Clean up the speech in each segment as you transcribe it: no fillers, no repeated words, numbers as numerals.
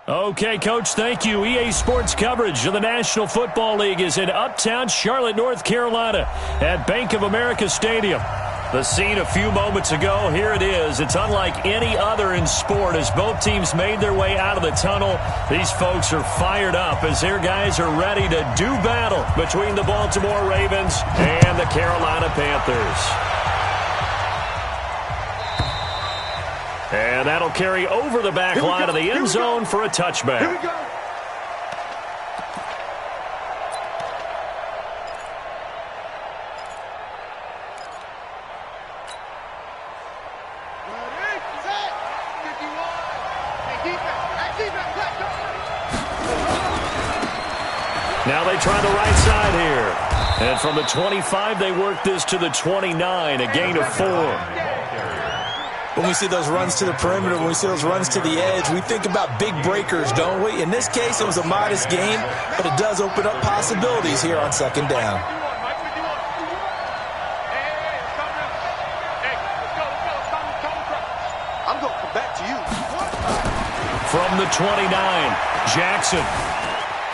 Okay, Coach, thank you. EA Sports coverage of the National Football League is in uptown Charlotte, North Carolina at Bank of America Stadium. The scene a few moments ago, here it is. It's unlike any other in sport as both teams made their way out of the tunnel. These folks are fired up as their guys are ready to do battle between the Baltimore Ravens and the Carolina Panthers. And that'll carry over the back line of the end zone for a touchback. Here we go. Now they try the right side here. And from the 25, they work this to the 29, a gain of 4. When we see those runs to the perimeter, when we see those runs to the edge, we think about big breakers, don't we? In this case, it was a modest gain, but it does open up possibilities here on second down. I'm going to come back to you. From the 29, Jackson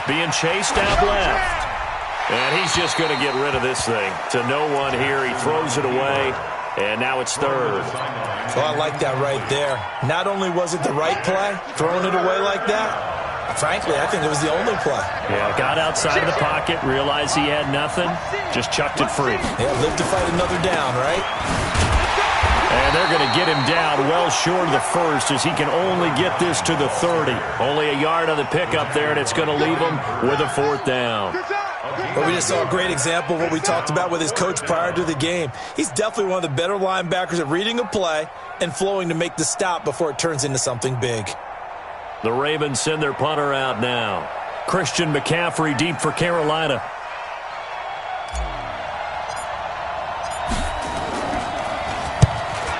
being chased out left. And he's just going to get rid of this thing to no one here. He throws it away. And now it's third. Oh, I like that right there. Not only was it the right play, throwing it away like that, frankly, I think it was the only play. Yeah, got outside of the pocket, realized he had nothing, just chucked it free. Yeah, live to fight another down, right? And they're going to get him down well short of the first as he can only get this to the 30. Only a yard on the pickup there, and it's going to leave him with a fourth down. Well, we just saw a great example of what we talked about with his coach prior to the game. He's definitely one of the better linebackers at reading a play and flowing to make the stop before it turns into something big. The Ravens send their punter out now. Christian McCaffrey deep for Carolina.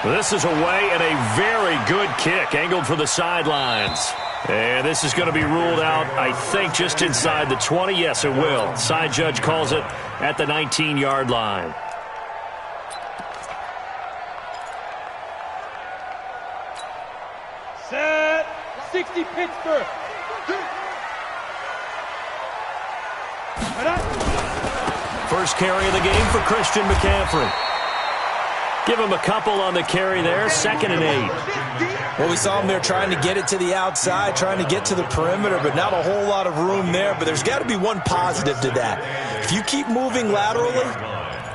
This is away and a very good kick, angled for the sidelines. And this is going to be ruled out, I think, just inside the 20. Yes, it will. Side judge calls it at the 19-yard line. Set. 60 Pittsburgh. First carry of the game for Christian McCaffrey. Give him a couple on the carry there. 2nd and 8. Well, we saw him there trying to get it to the outside, trying to get to the perimeter, but not a whole lot of room there. But there's got to be one positive to that. If you keep moving laterally,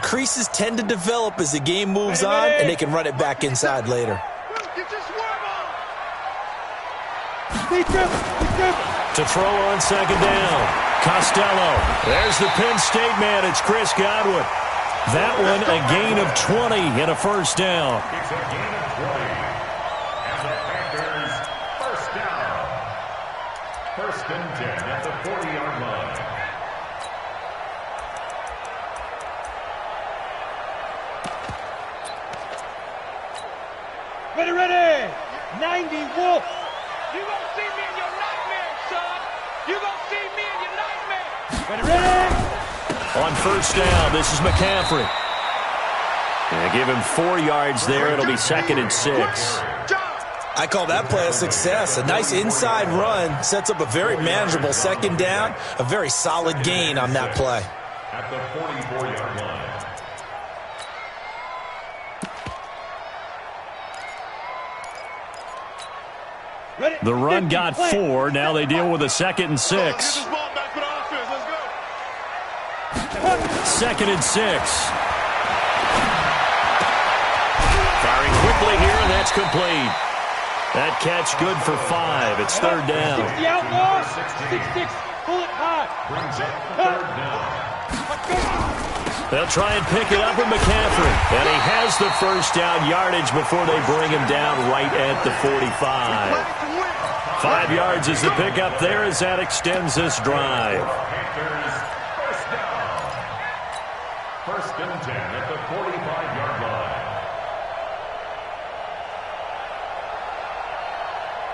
creases tend to develop as the game moves on, and they can run it back inside later. To throw on 2nd down, Costello. There's the Penn State man. It's Chris Godwin. That one a gain of 20 and a first down. It's a gain of 20. And the Panthers first down. 1st and 10 at the 40-yard line. Ready. 90 Wolf. You gonna see me in your nightmare, son. You gonna see me in your nightmare. Ready. On first down, this is McCaffrey. And give him 4 yards there. It'll be 2nd and 6. I call that play a success. A nice inside run sets up a very manageable 2nd down. A very solid gain on that play. At the 44-yard line. The run got 4. Now they deal with a 2nd and 6. 2nd and 6. Firing quickly here, and that's complete. That catch good for 5. It's 3rd down. 60 outlaws. 6-6. Pull it high. Brings up 3rd down. They'll try and pick it up with McCaffrey. And he has the first down yardage before they bring him down right at the 45. 5 yards is the pickup there as that extends this drive. Panthers first down. 1st and 10 at the 45-yard line.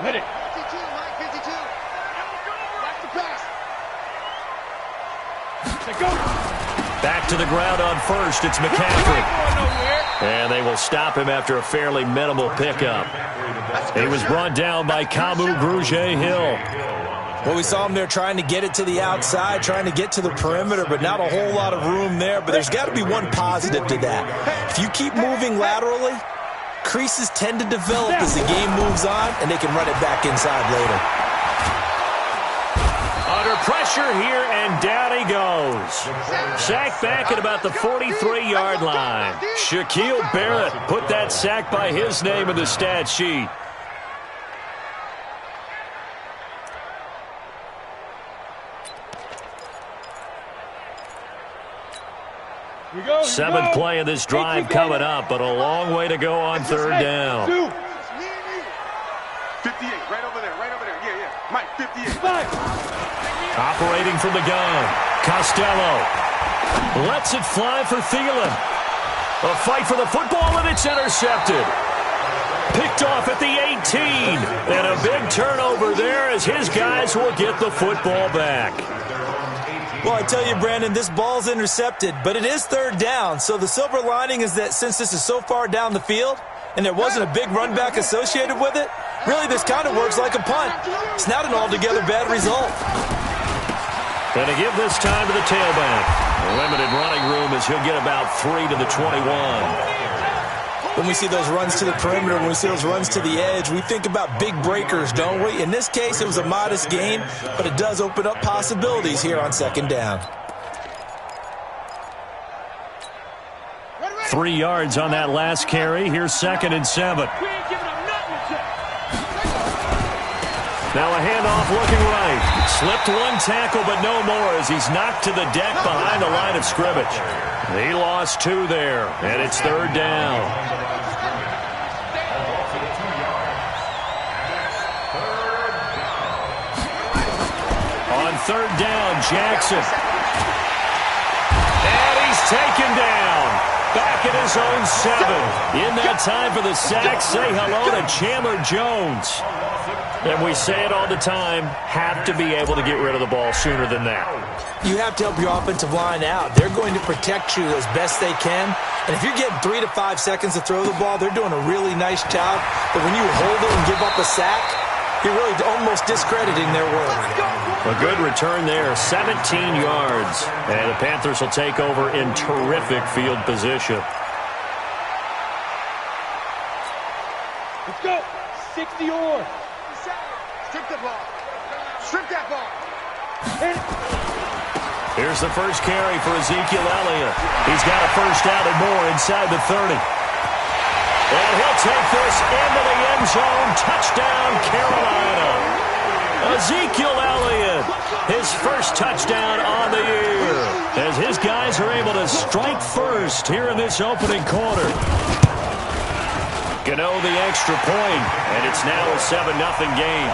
Ready. 52, Mike, 52. Watch the pass. Go. Back to the ground on first. It's McCaffrey. And they will stop him after a fairly minimal pickup. He was brought down by Kamu Grugier-Hill. Well, we saw him there trying to get it to the outside, trying to get to the perimeter, but not a whole lot of room there. But there's got to be one positive to that. If you keep moving laterally, creases tend to develop as the game moves on, and they can run it back inside later. Under pressure here, and down he goes. Sack back at about the 43-yard line. Shaquille Barrett put that sack by his name in the stat sheet. Seventh play of this drive coming up, but a long way to go on third down. 58, right over there, yeah. Mike, 58. Operating from the gun, Costello lets it fly for Thielen. A fight for the football, and it's intercepted. Picked off at the 18, and a big turnover there as his guys will get the football back. Well, I tell you, Brandon, this ball's intercepted, but it is third down. So the silver lining is that since this is so far down the field and there wasn't a big run back associated with it, really this kind of works like a punt. It's not an altogether bad result. And to give this time to the tailback. Limited running room as he'll get about 3 to the 21. When we see those runs to the perimeter, when we see those runs to the edge, we think about big breakers, don't we? In this case, it was a modest gain, but it does open up possibilities here on second down. 3 yards on that last carry. Here's 2nd and 7. Now a handoff looking right. Slipped one tackle, but no more as he's knocked to the deck behind the line of scrimmage. He lost 2 there, and it's third down. On third down, Jackson. And he's taken down. Back at his own 7. In that time for the sack, say hello to Chandler Jones. And we say it all the time, have to be able to get rid of the ball sooner than that. You have to help your offensive line out. They're going to protect you as best they can. And if you're getting 3 to 5 seconds to throw the ball, they're doing a really nice job. But when you hold it and give up a sack, you're really almost discrediting their work. A good return there, 17 yards. And the Panthers will take over in terrific field position. Let's go. 60 or. Strip the ball. Strip that ball. Here's the first carry for Ezekiel Elliott. He's got a first down and more inside the 30. And he'll take this into the end zone. Touchdown, Carolina. Ezekiel Elliott, his first touchdown on the year, as his guys are able to strike first here in this opening quarter. Gano the extra point, and it's now a 7-0 game.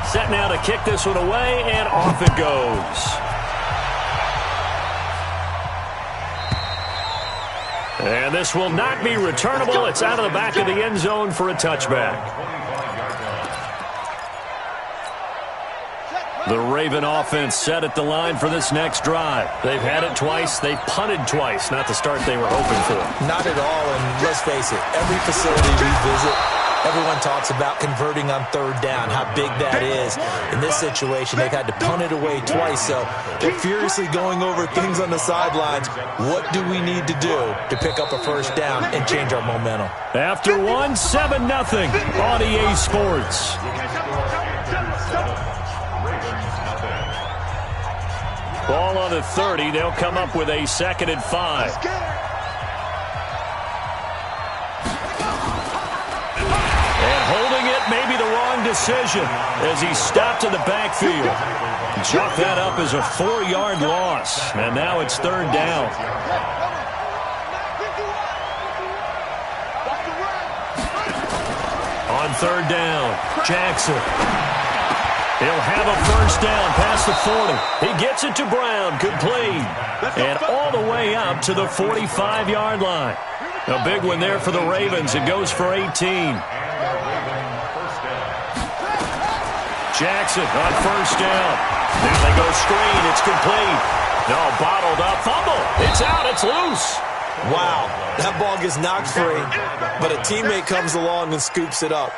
Set now to kick this one away, and off it goes. And this will not be returnable. It's out of the back of the end zone for a touchback. The Raven offense set at the line for this next drive. They've had it twice. They've punted twice. Not the start they were hoping for. Not at all, and let's face it, every facility we visit, everyone talks about converting on third down, how big that is. In this situation, they've had to punt it away twice, so they're furiously going over things on the sidelines. What do we need to do to pick up a first down and change our momentum? After one, 7-0 on EA Sports. Ball on the 30. They'll come up with a 2nd and 5. And holding it may be the wrong decision as he stopped in the backfield. Chalk that up as a 4-yard loss. And now it's third down. On third down, Jackson. He'll have a first down past the 40. He gets it to Brown, complete. And all the way up to the 45-yard line. A big one there for the Ravens. It goes for 18. Jackson on first down. Now they go screen. It's complete. No, bottled up. Fumble. It's out. It's loose. Wow, that ball gets knocked free, but a teammate comes along and scoops it up.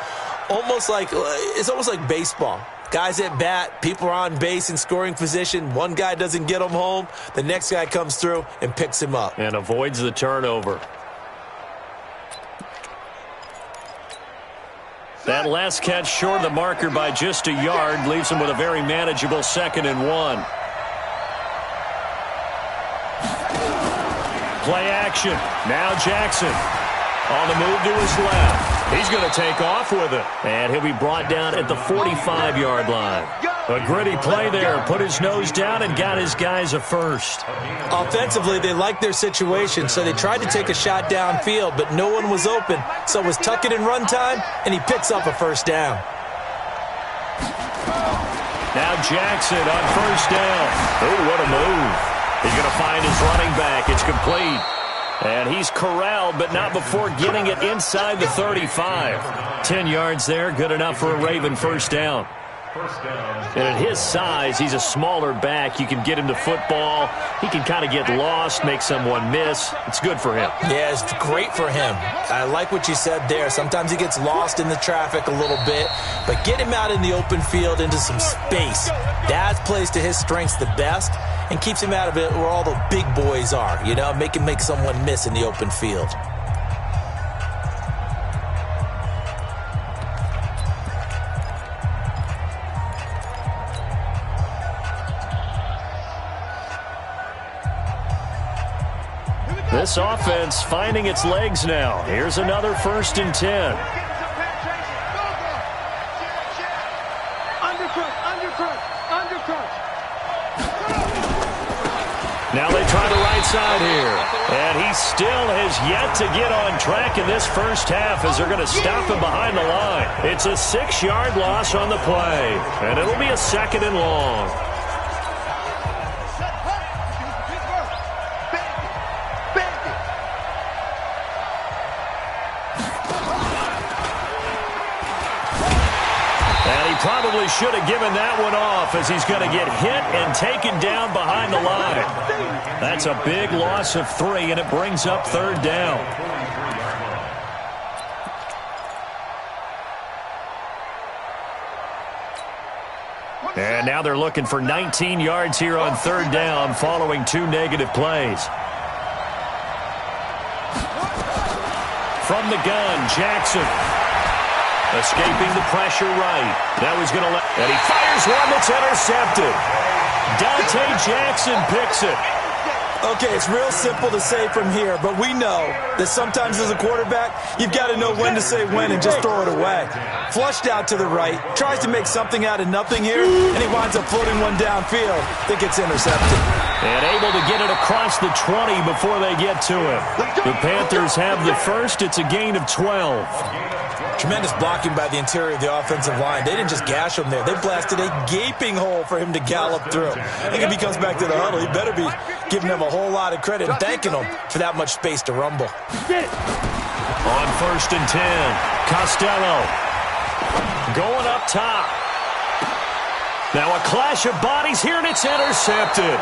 It's almost like baseball. Guys at bat, people are on base in scoring position. One guy doesn't get him home. The next guy comes through and picks him up. And avoids the turnover. That last catch short of the marker by just a yard leaves him with a very manageable 2nd and 1. Play action. Now Jackson on the move to his left. He's going to take off with it. And he'll be brought down at the 45-yard line. A gritty play there. Put his nose down and got his guys a first. Offensively, they liked their situation, so they tried to take a shot downfield, but no one was open. So it was tuck it and run time, and he picks up a first down. Now Jackson on first down. Oh, what a move. He's going to find his running back. It's complete. And he's corralled, but not before getting it inside the 35. 10 yards there, good enough for a Raven first down. And at his size, he's a smaller back. You can get him to football. He can kind of get lost, make someone miss. It's good for him. Yeah, it's great for him. I like what you said there. Sometimes he gets lost in the traffic a little bit, but get him out in the open field into some space. That plays to his strengths the best and keeps him out of it where all the big boys are, you know, make him make someone miss in the open field. This offense finding its legs now. Here's another 1st and 10. Now they try the right side here. And he still has yet to get on track in this first half as they're going to stop him behind the line. It's a 6-yard loss on the play. And it'll be a 2nd and long. Probably should have given that one off as he's going to get hit and taken down behind the line. That's a big loss of 3, and it brings up 3rd down. And now they're looking for 19 yards here on 3rd down following 2 negative plays. From the gun, Jackson. Escaping the pressure right. Now he's going to and he fires one that's intercepted. Dante Jackson picks it. Okay, it's real simple to say from here, but we know that sometimes as a quarterback, you've got to know when to say when and just throw it away. Flushed out to the right, tries to make something out of nothing here, and he winds up floating one downfield that gets intercepted. And able to get it across the 20 before they get to him. The Panthers have the first. It's a gain of 12. Tremendous blocking by the interior of the offensive line. They didn't just gash him there. They blasted a gaping hole for him to gallop through. I think if he comes back to the huddle, he better be giving them a whole lot of credit and thanking them for that much space to rumble. On 1st and 10, Costello going up top. Now a clash of bodies here, and it's intercepted.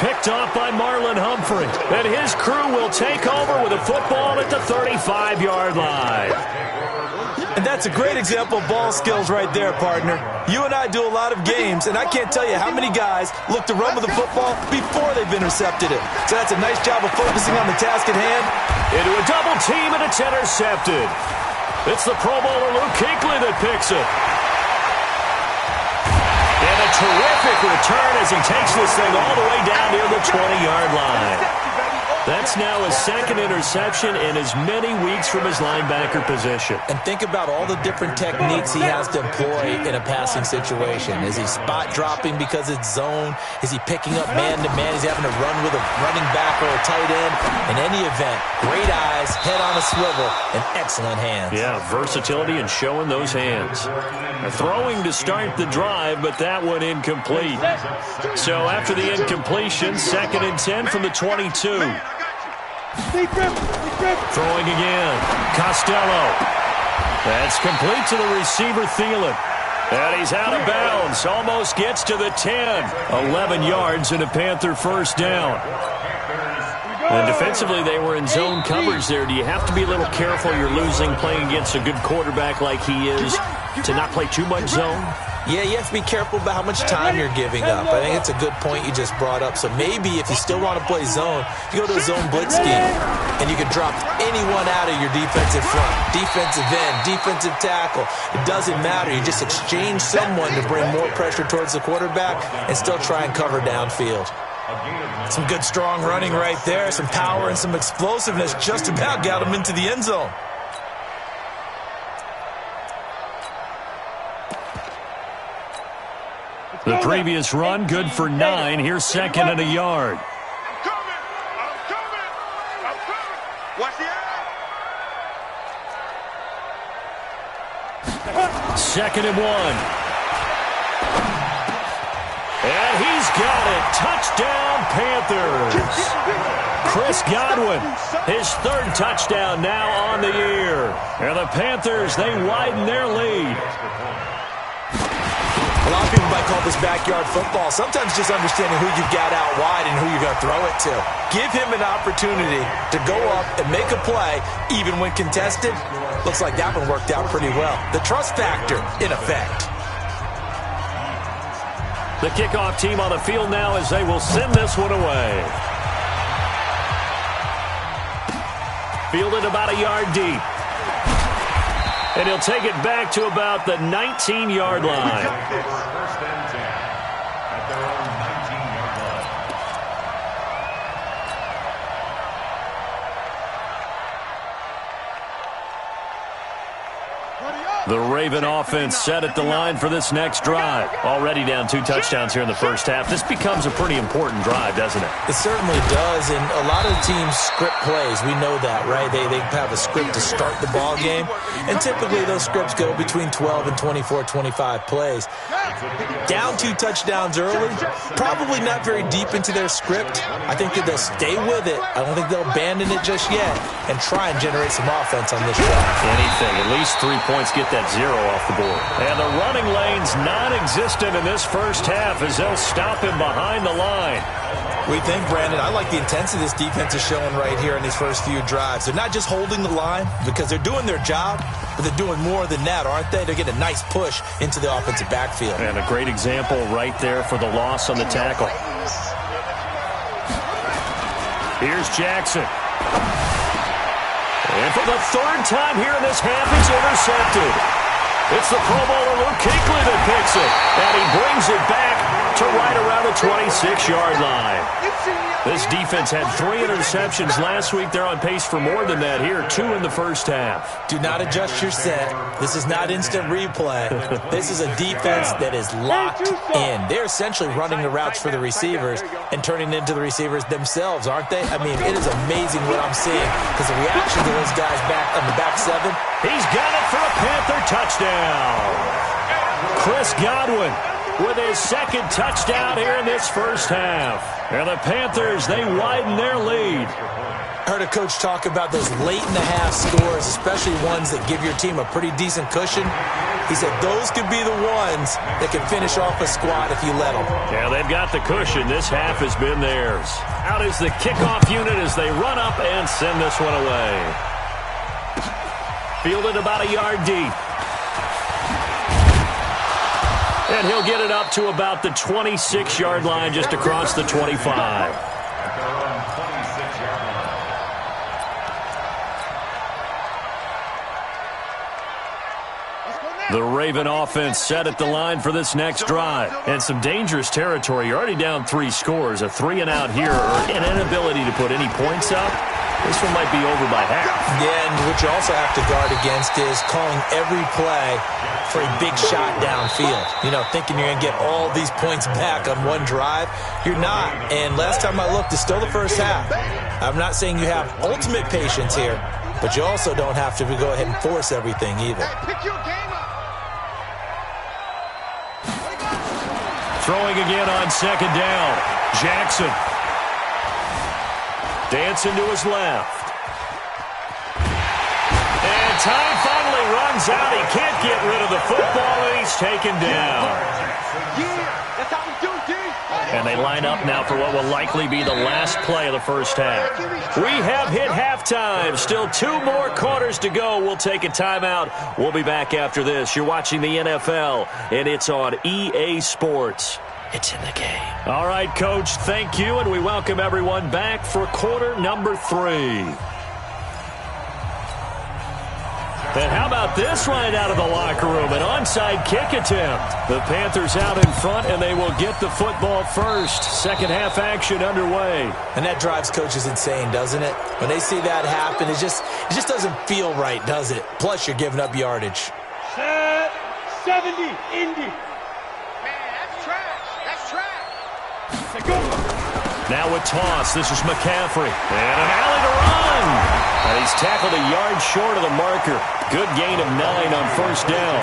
Picked off by Marlon Humphrey. And his crew will take over with a football at the 35-yard line. And that's a great example of ball skills right there, partner. You and I do a lot of games, and I can't tell you how many guys look to run with the football before they've intercepted it. So that's a nice job of focusing on the task at hand. Into a double team, and it's intercepted. It's the Pro Bowler Luke Kuechly that picks it. And a terrific return as he takes this thing all the way down near the 20-yard line. That's now his 2nd interception in as many weeks from his linebacker position. And think about all the different techniques he has to employ in a passing situation. Is he spot dropping because it's zone? Is he picking up man-to-man? Is he having to run with a running back or a tight end? In any event, great eyes, head on a swivel, and excellent hands. Yeah, versatility and showing those hands. Throwing to start the drive, but that one incomplete. So after the incompletion, 2nd and 10 from the 22. Throwing again. Costello. That's complete to the receiver, Thielen. And he's out of bounds. Almost gets to the 10. 11 yards and a Panther first down. And defensively, they were in zone coverage there. Do you have to be a little careful? You're losing playing against a good quarterback like he is to not play too much zone? Yeah, you have to be careful about how much time you're giving up. I think it's a good point you just brought up. So maybe if you still want to play zone, you go to a zone blitz scheme, and you can drop anyone out of your defensive front, defensive end, defensive tackle. It doesn't matter. You just exchange someone to bring more pressure towards the quarterback and still try and cover downfield. Some good, strong running right there. Some power and some explosiveness just about got him into the end zone. The previous run, good for 9. Here's second and a yard. I'm coming. Watch the eye. Second and 1. And he's got it. Touchdown, Panthers. Chris Godwin, his third touchdown now on the year. And the Panthers, they widen their lead. A lot of people might call this backyard football. Sometimes just understanding who you've got out wide and who you're going to throw it to. Give him an opportunity to go up and make a play, even when contested. Looks like that one worked out pretty well. The trust factor, in effect. The kickoff team on the field now as they will send this one away. Fielded about a yard deep. And he'll take it back to about the 19-yard line. First and 10 at their own 19-yard line. The Raven offense set at the line for this next drive. Already down 2 touchdowns here in the first half. This becomes a pretty important drive, doesn't it? It certainly does, and a lot of teams script plays. We know that, right? They have a script to start the ball game, and typically those scripts go between 12 and 24, 25 plays. Down 2 touchdowns early, probably not very deep into their script. I think that they'll stay with it. I don't think they'll abandon it just yet and try and generate some offense on this drive. Anything, at least 3 points, get that 0 off the board. And the running lane's non-existent in this first half as they'll stop him behind the line. We think, Brandon, I like the intensity this defense is showing right here in these first few drives. They're not just holding the line because they're doing their job, but they're doing more than that, aren't they? They're getting a nice push into the offensive backfield. And a great example right there for the loss on the tackle. Here's Jackson. And for the third time here in this half, he's intercepted. It's the Pro Bowler Luke Kuechly that picks it. And he brings it back to right around the 26-yard line. This defense had 3 interceptions last week. They're on pace for more than that here, 2 in the first half. Do not adjust your set. This is not instant replay. This is a defense that is locked in. They're essentially running the routes for the receivers and turning into the receivers themselves, aren't they? I mean, it is amazing what I'm seeing because the reaction to those guys back on the back 7. He's got it for a Panther touchdown. Chris Godwin with his second touchdown here in this first half. And the Panthers, they widen their lead. Heard a coach talk about those late-in-the-half scores, especially ones that give your team a pretty decent cushion. He said those could be the ones that can finish off a squad if you let them. Yeah, they've got the cushion. This half has been theirs. Out is the kickoff unit as they run up and send this one away. Fielded about a yard deep. And he'll get it up to about the 26-yard line, just across the 25. The Raven offense set at the line for this next drive. And some dangerous territory. You're already down 3 scores. A 3-and-out here, or an inability to put any points up. This one might be over by half. Yeah, and what you also have to guard against is calling every play for a big shot downfield. You know, thinking you're going to get all these points back on one drive. You're not. And last time I looked, it's still the first half. I'm not saying you have ultimate patience here, but you also don't have to go ahead and force everything either. Throwing again on second down. Jackson. Dancing to his left. And time finally runs out. He can't get rid of the football, and he's taken down. Yeah, that's how we do, D. And they line up now for what will likely be the last play of the first half. We have hit halftime. Still 2 more quarters to go. We'll take a timeout. We'll be back after this. You're watching the NFL, and it's on EA Sports. It's in the game. All right, Coach, thank you, and we welcome everyone back for quarter number 3. And how about this right out of the locker room? An onside kick attempt. The Panthers out in front, and they will get the football first. Second half action underway. And that drives coaches insane, doesn't it? When they see that happen, it just doesn't feel right, does it? Plus, you're giving up yardage. Set 70, Indy. Man, that's trash. That's trash. Go. Now a toss. This is McCaffrey. And an alley to run. And he's tackled a yard short of the marker. Good gain of 9 on first down.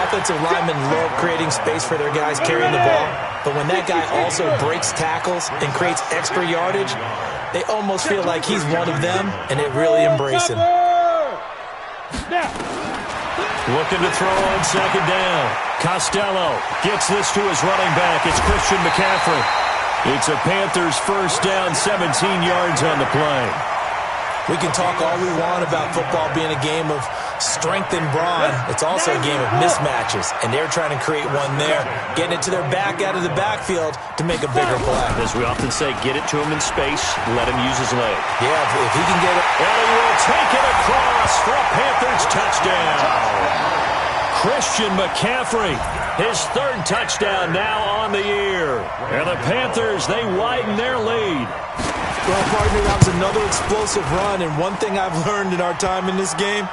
Offensive linemen love creating space for their guys carrying the ball. But when that guy also breaks tackles and creates extra yardage, they almost feel like he's one of them, and they really embrace him. Looking to throw on second down. Costello gets this to his running back. It's Christian McCaffrey. It's a Panthers first down, 17 yards on the play. We can talk all we want about football being a game of strength and brawn. It's also a game of mismatches, and they're trying to create one there, getting it to their back out of the backfield to make a bigger play. As we often say, get it to him in space, let him use his leg. Yeah, if he can get it. And he will take it across for a Panthers touchdown. Christian McCaffrey, his 3rd touchdown now on the year. And the Panthers, they widen their lead. Well, partner, that was another explosive run, and one thing I've learned in our time in this game,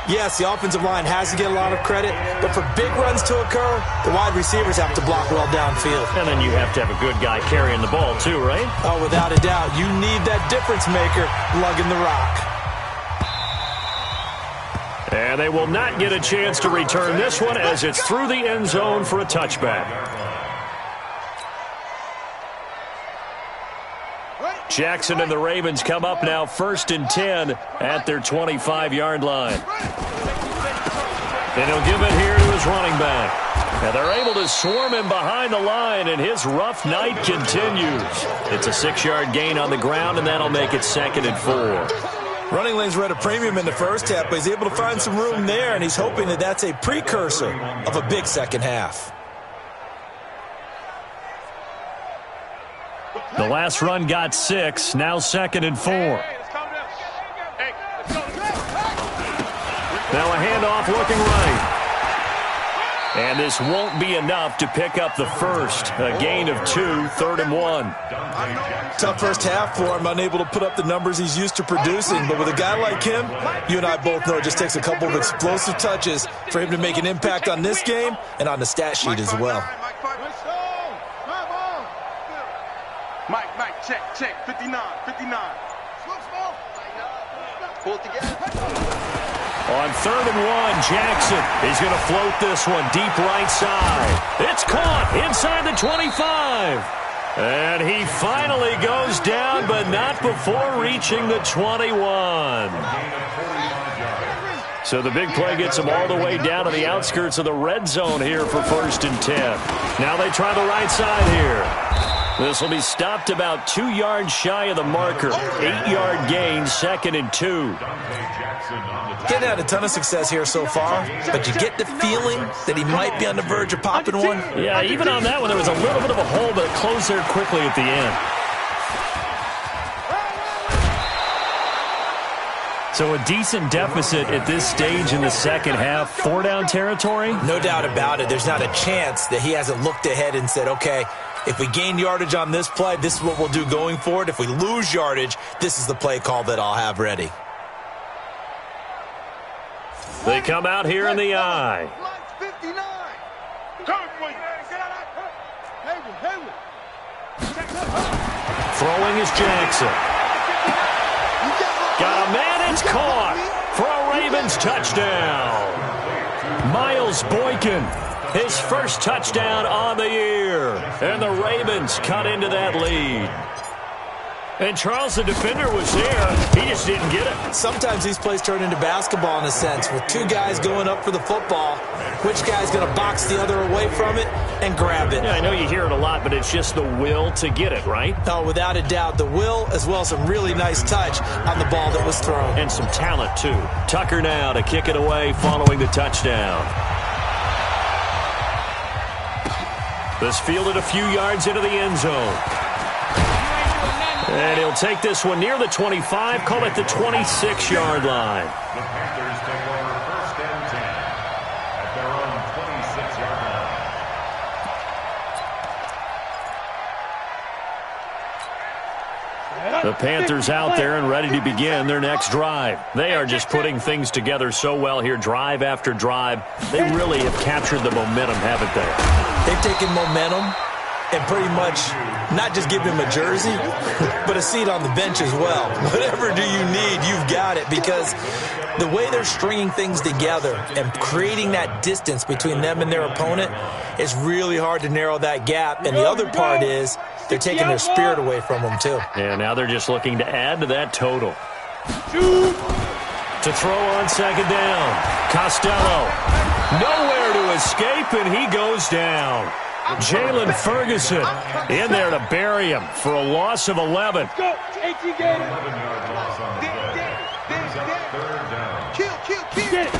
yes, the offensive line has to get a lot of credit, but for big runs to occur, the wide receivers have to block well downfield. And then you have to have a good guy carrying the ball too, right? Oh, without a doubt. You need that difference maker lugging the rock. And they will not get a chance to return this one as it's through the end zone for a touchback. Jackson and the Ravens come up now 1st and 10 at their 25-yard line. And he'll give it here to his running back. And they're able to swarm him behind the line, and his rough night continues. It's a 6-yard gain on the ground, and that'll make it 2nd and 4. Running lanes were at a premium in the first half, but he's able to find some room there, and he's hoping that that's a precursor of a big second half. The last run got 6, now 2nd and 4. Now a handoff looking right. And this won't be enough to pick up the first. A gain of 2, 3rd and 1. Tough first half for him, unable to put up the numbers he's used to producing. But with a guy like him, you and I both know it just takes a couple of explosive touches for him to make an impact on this game and on the stat sheet as well. Mike, check, 59. Pull it together. On 3rd and 1, Jackson is going to float this one deep right side. It's caught inside the 25. And he finally goes down, but not before reaching the 21. So the big play gets him all the way down to the outskirts of the red zone here for 1st and 10. Now they try the right side here. This will be stopped about 2 yards shy of the marker. 8-yard gain, 2nd and 2. Getting had a ton of success here so far, but you get the feeling that he might be on the verge of popping one. Yeah, even on that one, there was a little bit of a hole, but it closed there quickly at the end. So a decent deficit at this stage in the second half. 4-down territory? No doubt about it. There's not a chance that he hasn't looked ahead and said, okay, if we gain yardage on this play, this is what we'll do going forward. If we lose yardage, this is the play call that I'll have ready. They come out here in the eye. 59. Throwing is Jackson. Got a man, it's caught for a Ravens touchdown. Miles Boykin, his first touchdown on the year. And the Ravens cut into that lead. And Charles, the defender, was there. He just didn't get it. Sometimes these plays turn into basketball in a sense, with two guys going up for the football. Which guy's going to box the other away from it and grab it? Yeah, I know you hear it a lot, but it's just the will to get it, right? Oh, without a doubt, the will as well as some really nice touch on the ball that was thrown. And some talent, too. Tucker now to kick it away following the touchdown. This fielded a few yards into the end zone. And he'll take this one near the 25, call it the 26-yard line. The Panthers take over 1st and 10 at their own 26-yard line. The Panthers out there and ready to begin their next drive. They are just putting things together so well here, drive after drive. They really have captured the momentum, haven't they? They've taken momentum and pretty much not just give him a jersey, but a seat on the bench as well. Whatever do you need, you've got it, because the way they're stringing things together and creating that distance between them and their opponent is really hard to narrow that gap. And the other part is they're taking their spirit away from them, too. Yeah, now they're just looking to add to that total. To throw on second down. Costello. Nowhere to escape, and he goes down. Jalen Ferguson in there to bury him for a loss of 11. Go, AT Gator. 11-yard loss on the play. Brings up 3rd down. Get it.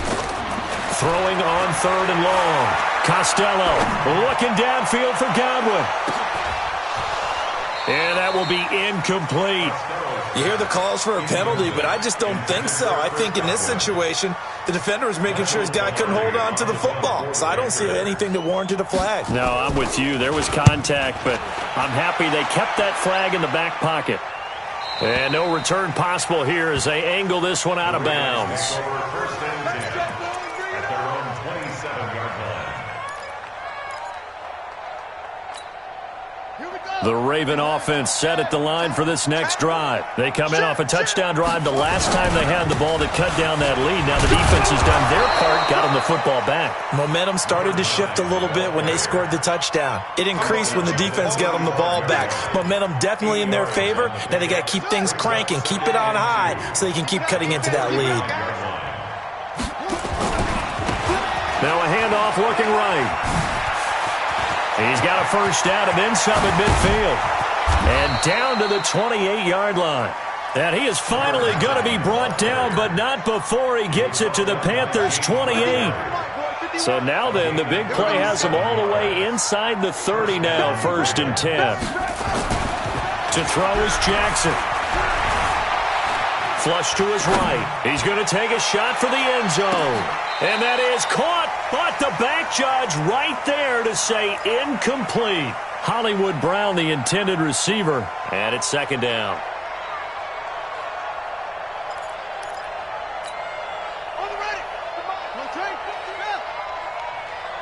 Throwing on 3rd and long. Costello looking downfield for Godwin. And that will be incomplete. You hear the calls for a penalty, but I just don't think so. I think in this situation, the defender was making sure his guy couldn't hold on to the football. So I don't see anything that warranted a flag. No, I'm with you. There was contact, but I'm happy they kept that flag in the back pocket. And no return possible here as they angle this one out of bounds. Over 1st and 10 at their own 27-yard line. The Raven offense set at the line for this next drive. They come in off a touchdown drive the last time they had the ball to cut down that lead. Now the defense has done their part, got them the football back. Momentum started to shift a little bit when they scored the touchdown. It increased when the defense got them the ball back. Momentum definitely in their favor. Now they got to keep things cranking, keep it on high so they can keep cutting into that lead. Now a handoff looking right. He's got a first down and then some at midfield. And down to the 28-yard line. And he is finally going to be brought down, but not before he gets it to the Panthers' 28. So now then, the big play has him all the way inside the 30 now, 1st and 10. To throw is Jackson. Flush to his right. He's going to take a shot for the end zone. And that is caught, but the back judge right there to say incomplete. Hollywood Brown, the intended receiver, and it's 2nd down.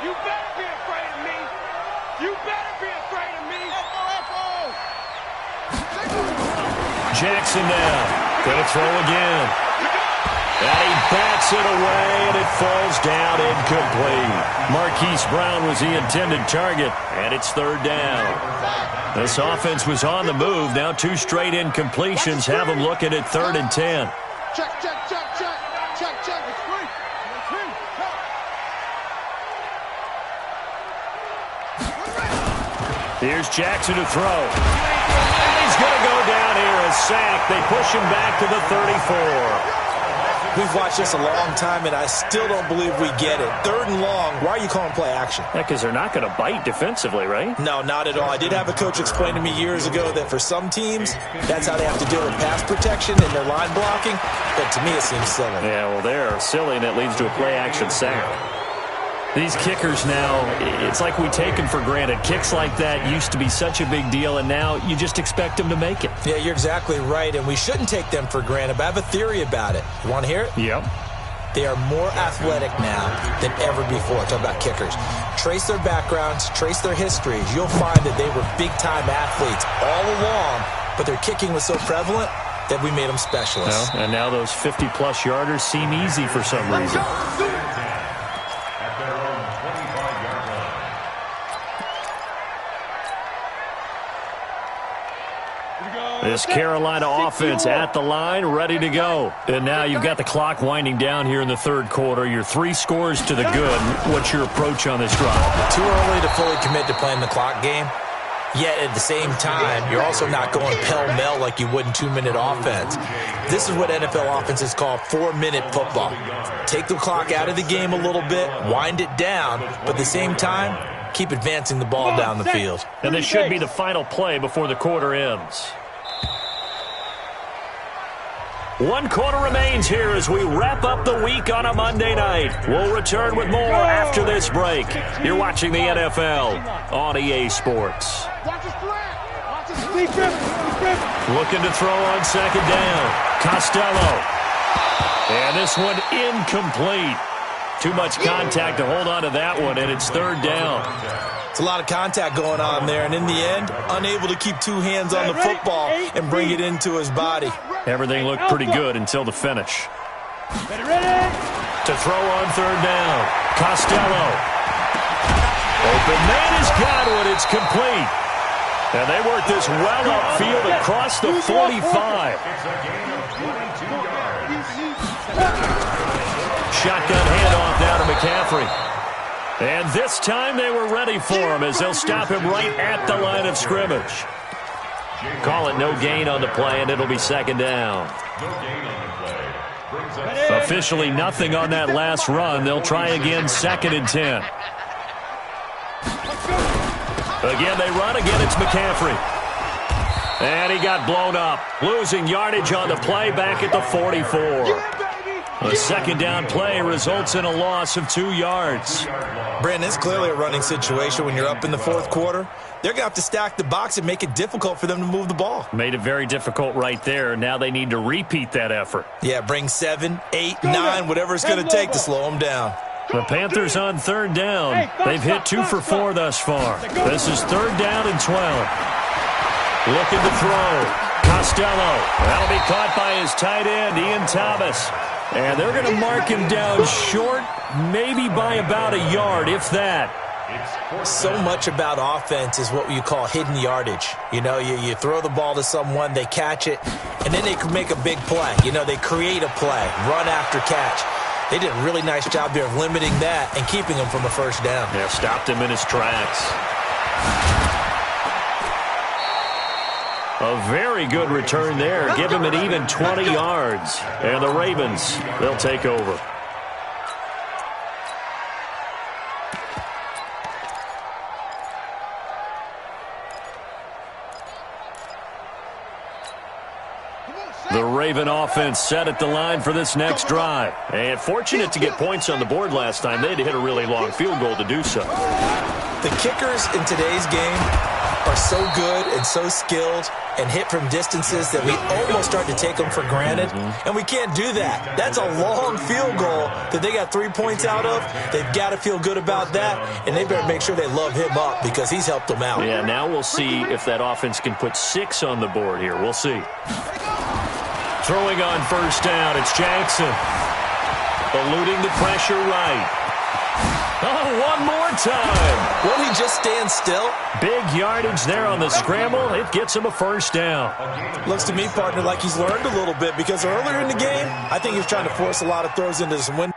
You better be afraid of me. You better be afraid of me. Jackson now. Gonna throw again. And he bats it away, and it falls down incomplete. Marquise Brown was the intended target, and it's 3rd down. This offense was on the move. Now 2 straight incompletions have them looking at 3rd and 10. Check, check, check, check. Check, check. It's free. Here's Jackson to throw. And he's going to go down here, a sack. They push him back to the 34. We've watched this a long time, and I still don't believe we get it. 3rd and long, why are you calling play action? Yeah, because they're not going to bite defensively, right? No, not at all. I did have a coach explain to me years ago that for some teams, that's how they have to deal with pass protection and their line blocking. But to me, it seems silly. Yeah, well, they're silly, and it leads to a play action sack. These kickers now, it's like we take them for granted. Kicks like that used to be such a big deal, and now you just expect them to make it. Yeah, you're exactly right, and we shouldn't take them for granted, but I have a theory about it. You want to hear it? Yep. They are more athletic now than ever before. Talk about kickers. Trace their backgrounds, trace their histories. You'll find that they were big-time athletes all along, but their kicking was so prevalent that we made them specialists. Well, and now those 50-plus yarders seem easy for some reason. Here we go. This Carolina offense at the line, ready to go. And now you've got the clock winding down here in the third quarter. You're 3 scores to the good. What's your approach on this drive? Too early to fully commit to playing the clock game. Yet at the same time, you're also not going pell-mell like you would in 2-minute offense. This is what NFL offenses call 4-minute football. Take the clock out of the game a little bit, wind it down, but at the same time, keep advancing the ball down the field. And this should be the final play before the quarter ends. 1 quarter remains here as we wrap up the week on a Monday night. We'll return with more after this break. You're watching the NFL on EA Sports. Looking to throw on second down. Costello. And this one incomplete. Too much contact to hold on to that one, and it's third down. It's a lot of contact going on there, and in the end, unable to keep 2 hands on the football and bring it into his body. Everything looked pretty good until the finish. To throw on third down. Costello. Open man has got one. It's complete. And they work this well upfield across the 45. Shotgun handoff now to McCaffrey. And this time they were ready for him as they'll stop him right at the line of scrimmage. Call it no gain on the play, and it'll be second down. Officially nothing on that last run. They'll try again, 2nd and 10. Again, they run. Again, it's McCaffrey. And he got blown up. Losing yardage on the play back at the 44. A second down play results in a loss of 2 yards. Brandon, it's clearly a running situation when you're up in the fourth quarter. They're going to have to stack the box and make it difficult for them to move the ball. Made it very difficult right there. Now they need to repeat that effort. Yeah, bring 7, 8, 9, whatever it's going to take to slow them down. The Panthers on third down. They've hit 2 for 4 thus far. This is third down and 12. Looking to throw. Costello. That'll be caught by his tight end, Ian Thomas. And they're going to mark him down short, maybe by about a yard, if that. So much about offense is what you call hidden yardage. You know, you throw the ball to someone, they catch it, and then they can make a big play. You know, they create a play, run after catch. They did a really nice job there of limiting that and keeping him from a first down. Yeah, stopped him in his tracks. A very good return there. Give him an even 20 yards. And the Ravens, they'll take over. The Raven offense set at the line for this next drive. And fortunate to get points on the board last time. They had to hit a really long field goal to do so. The kickers in today's game are so good and so skilled and hit from distances that we almost start to take them for granted. And we can't do that. That's a long field goal that they got 3 points out of. They've got to feel good about that, and they better make sure they love him up because he's helped them out. Yeah, now we'll see if that offense can put 6 on the board here. We'll see. Throwing on first down, it's Jackson. Eluding the pressure right. Oh, one more time. Won't he just stand still? Big yardage there on the scramble. It gets him a first down. Looks to me, partner, like he's learned a little bit because earlier in the game, I think he was trying to force a lot of throws into some window.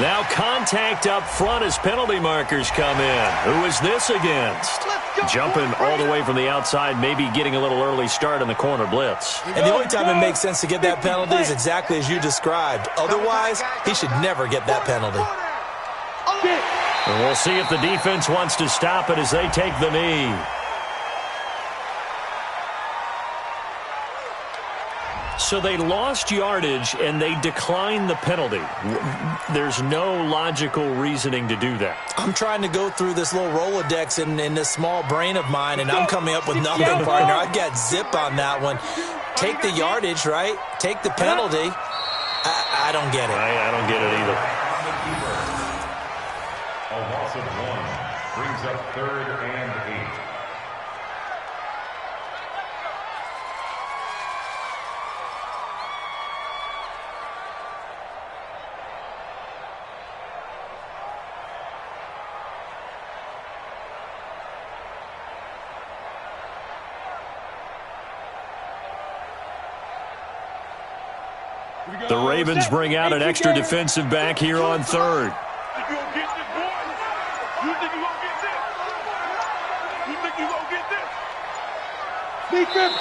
Now contact up front as penalty markers come in. Who is this against? Jumping all the way from the outside, maybe getting a little early start in the corner blitz. And the only time it makes sense to get that penalty is exactly as you described. Otherwise, he should never get that penalty. And we'll see if the defense wants to stop it as they take the knee. So they lost yardage, and they declined the penalty. There's no logical reasoning to do that. I'm trying to go through this little Rolodex in this small brain of mine, and I'm coming up with nothing, partner. I've got zip on that one. Take the yardage, right? Take the penalty. I don't get it. I don't get it either. A loss of 1 brings up 3rd and 8. The Ravens bring out an extra defensive back here on 3rd.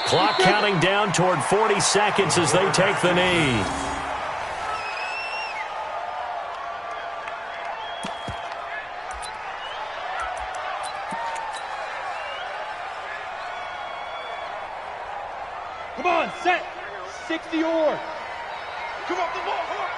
Clock counting down toward 40 seconds as they take the knee. Come on, set. 60 or. Come off the ball, come on.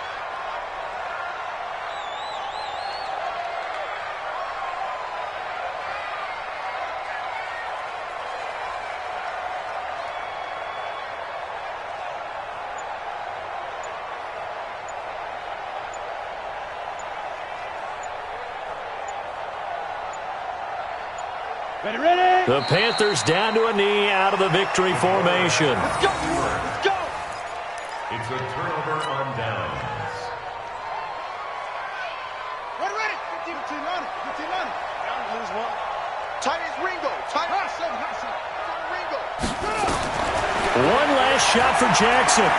Ready? The Panthers down to a knee out of the victory formation. Let's go. Let's go. It's a turnover on downs. Ready. 15 on it. 15 on it. Lose one. Tight as Ringo. Tight as Ringo. One last shot for Jackson.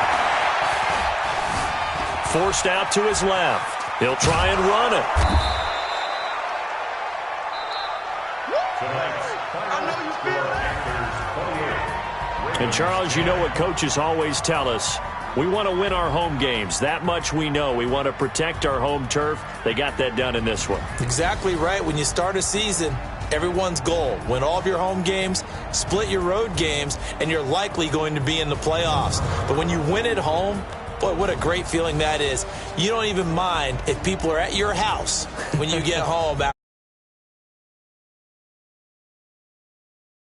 Forced out to his left. He'll try and run it. And, Charles, you know what coaches always tell us. We want to win our home games. That much we know. We want to protect our home turf. They got that done in this one. Exactly right. When you start a season, everyone's goal, win all of your home games, split your road games, and you're likely going to be in the playoffs. But when you win at home, boy, what a great feeling that is. You don't even mind if people are at your house when you get home.